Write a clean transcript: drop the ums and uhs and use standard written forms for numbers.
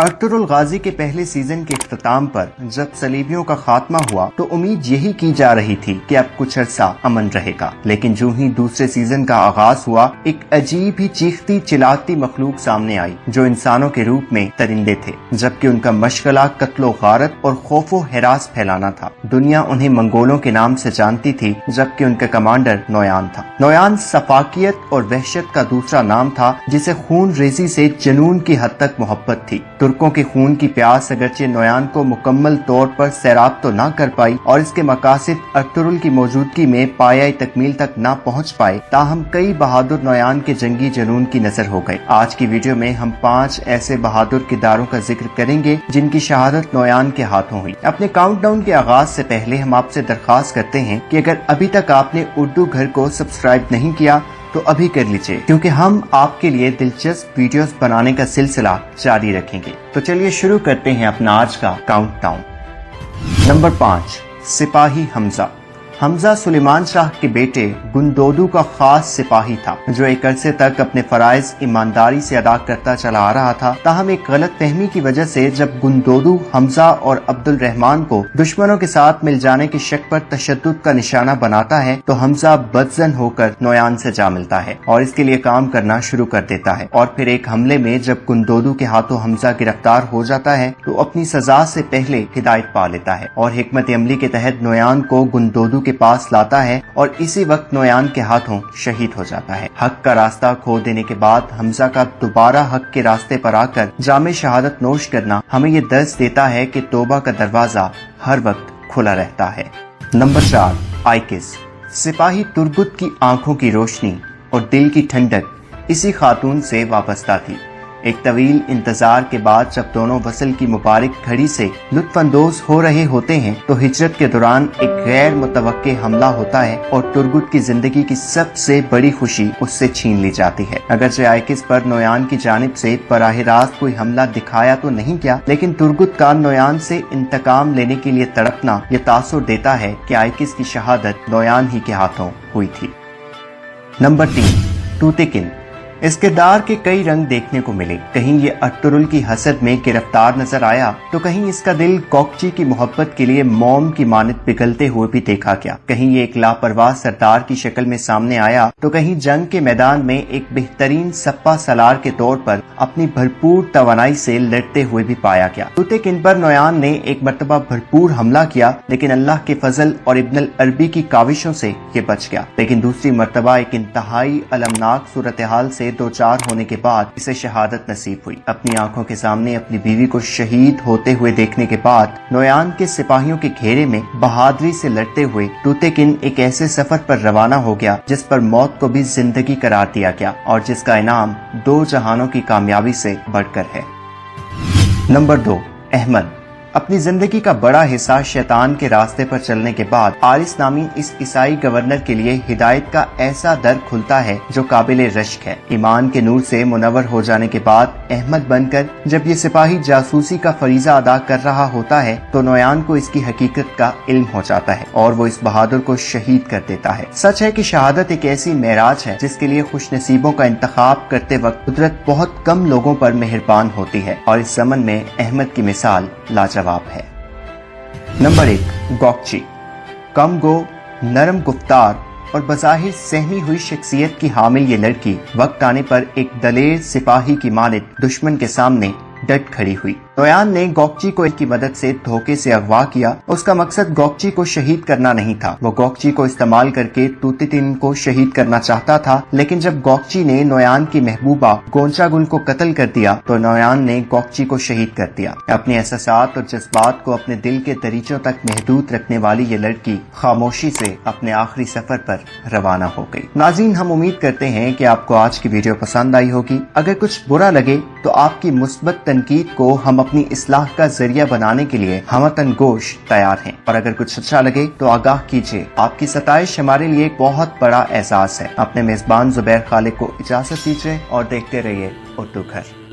Ertugrul गाजी के पहले season के इख्तिताम पर जब सलीबियों का खात्मा हुआ तो उम्मीद यही की जा रही थी कि अब कुछ अरसा अमन रहेगा, लेकिन जो ही दूसरे सीजन का आगाज हुआ एक अजीब ही चीखती चिल्लाती मखलूक सामने आई जो इंसानों के रूप में परिंदे थे, जबकि उनका मशगला कत्लो गारत और खौफो हिरास फैलाना था। दुनिया उन्हें मंगोलों के नाम से जानती थी, जबकि उनका कमांडर नोयान था। नोयान सफाकियत और वहशत का दूसरा नाम था, जिसे खून रेजी से जुनून की हद तक मोहब्बत थी। तुर्कों के खून की प्यास अगरचे नोयान को मुकम्मल तौर पर सैराब तो न कर पाई और इसके मकासिद अर्तुगरुल की मौजूदगी में पाया तकमील तक न पहुंच पाए, ताहम कई बहादुर नोयान के जंगी जुनून की नजर हो गए। आज की वीडियो में हम 5 ऐसे बहादुर किरदारों का जिक्र करेंगे जिनकी शहादत नोयान के हाथों हुई। अपने काउंटडाउन के आगाज से पहले हम आपसे दरख्वास्त करते हैं कि अगर अभी तक आपने उर्दू घर को सब्सक्राइब नहीं किया तो अभी कर लीजिए, क्योंकि हम आपके लिए दिलचस्प वीडियोस बनाने का सिलसिला जारी रखेंगे। तो चलिए शुरू करते हैं अपना आज का काउंटडाउन। नंबर 5, सिपाही हमजा। हमजा सुलेमान शाह के बेटे गुंदोदू का खास सिपाही था, जो एक अरसे तक अपने फराइज ईमानदारी से अदा करता चला आ रहा था। ताहम एक गलत फहमी की वजह से जब गुंदोदू हमजा और अब्दुल रहमान को दुश्मनों के साथ मिल जाने के शक पर तशद्दुद का निशाना बनाता है तो हमजा बदजन होकर नोयान से जा मिलता है और इसके लिए काम करना शुरू कर देता है। और फिर एक हमले में जब गुंदोदू के हाथों हमजा गिरफ्तार हो जाता है तो अपनी सजा से पहले हिदायत पा लेता है और हिकमत अमली के तहत नोयान को गुंदोदू के पास लाता है और इसी वक्त नोयान के हाथों शहीद हो जाता है। हक का रास्ता खो देने के बाद हमजा का दोबारा हक के रास्ते पर आकर जामे शहादत नोश करना हमें ये दर्ज देता है कि तौबा का दरवाजा हर वक्त खुला रहता है। नंबर 4, आइकिस। सिपाही तुर्गुत की आंखों की रोशनी और दिल की ठंडक इसी खातून से वाबस्ता थी। एक तवील इंतजार के बाद जब दोनों वसल की मुबारक घड़ी से लुत्फानंदोज हो रहे होते हैं तो हिजरत के दौरान एक गैर मुतवक्के हमला होता है और तुर्गुत की जिंदगी की सबसे बड़ी खुशी उससे छीन ली जाती है। अगरचे आइकिस पर नोयान की जानिब से बराह रास्त कोई हमला दिखाया तो नहीं गया, लेकिन तुर्गुत का नोयान से इंतकाम लेने के लिए तड़पना ये तासुर देता है कि आइकिस की शहादत नोयान ही के हाथों हुई थी। नंबर 3, टूतेकिन। इस किरदार के कई रंग देखने को मिले। कहीं ये अर्तुगरुल की हसद में गिरफ्तार नजर आया तो कहीं इसका दिल कोकची की मोहब्बत के लिए मोम की मानत पिघलते हुए भी देखा गया। कहीं ये एक लापरवाह सरदार की शक्ल में सामने आया तो कहीं जंग के मैदान में एक बेहतरीन सप्पा सलार के तौर पर अपनी भरपूर तवानाई से लड़ते हुए भी पाया गया। टूतेकिन पर नोयान ने एक मर्तबा भरपूर हमला किया, लेकिन अल्लाह के फजल और इब्न अरबी की काविशों से ये बच गया। लेकिन दूसरी मर्तबा एक इंतहाई अलमनाक सूरत हाल से 2-4 होने के बाद इसे शहादत नसीब हुई। अपनी आंखों के सामने अपनी बीवी को शहीद होते हुए देखने के बाद नोयान के सिपाहियों के घेरे में बहादुरी से लड़ते हुए टूतेकिन एक ऐसे सफर पर रवाना हो गया जिस पर मौत को भी जिंदगी करार दिया गया और जिसका इनाम 2 जहानों की कामयाबी से बढ़कर है। नंबर 2, अहमद। अपनी जिंदगी का बड़ा हिस्सा शैतान के रास्ते पर चलने के बाद आरिस नामी इस ईसाई गवर्नर के लिए हिदायत का ऐसा दर खुलता है जो काबिले रश्क है। ईमान के नूर से मुनव्वर हो जाने के बाद अहमद बनकर जब ये सिपाही जासूसी का फरीजा अदा कर रहा होता है तो नोयान को इसकी हकीकत का इल्म हो जाता है और वो इस बहादुर को शहीद कर देता है। सच है कि शहादत एक ऐसी मेराज है जिसके लिए खुश नसीबों का इंतखाब करते वक्त कुदरत बहुत कम लोगों पर मेहरबान होती है और इस ज़मन में अहमद की मिसाल लाजवाब है। नंबर 1, गोकची। कम गो, नरम गुफ्तार और बज़ाहिर सहमी हुई शख्सियत की हामिल ये लड़की वक्त आने पर एक दलेर सिपाही की मानित दुश्मन के सामने डट खड़ी हुई। नोयान ने गोकची को इनकी मदद से धोखे से अगवा किया। उसका मकसद गोकची को शहीद करना नहीं था, वो गोकची को इस्तेमाल करके टूतेकिन को शहीद करना चाहता था। लेकिन जब गोकची ने नोयान की महबूबा गोंचागुल को कत्ल कर दिया तो नोयान ने गोकची को शहीद कर दिया। अपने एहसासात और जज्बात को अपने दिल के दरीचों तक महदूद रखने वाली ये लड़की खामोशी से अपने आखिरी सफर पर रवाना हो गई। नाज़रीन, हम उम्मीद करते हैं कि आपको आज की वीडियो पसंद आई होगी। अगर कुछ बुरा लगे तो आपकी मुस्बत तनकीद को हम अपनी इस्लाह का जरिया बनाने के लिए हमतन गोश तैयार हैं, और अगर कुछ अच्छा लगे तो आगाह कीजिए। आपकी सताइश हमारे लिए एक बहुत बड़ा एहसास है। अपने मेजबान जुबैर खालिक को इजाजत दीजिए और देखते रहिए उर्दू घर।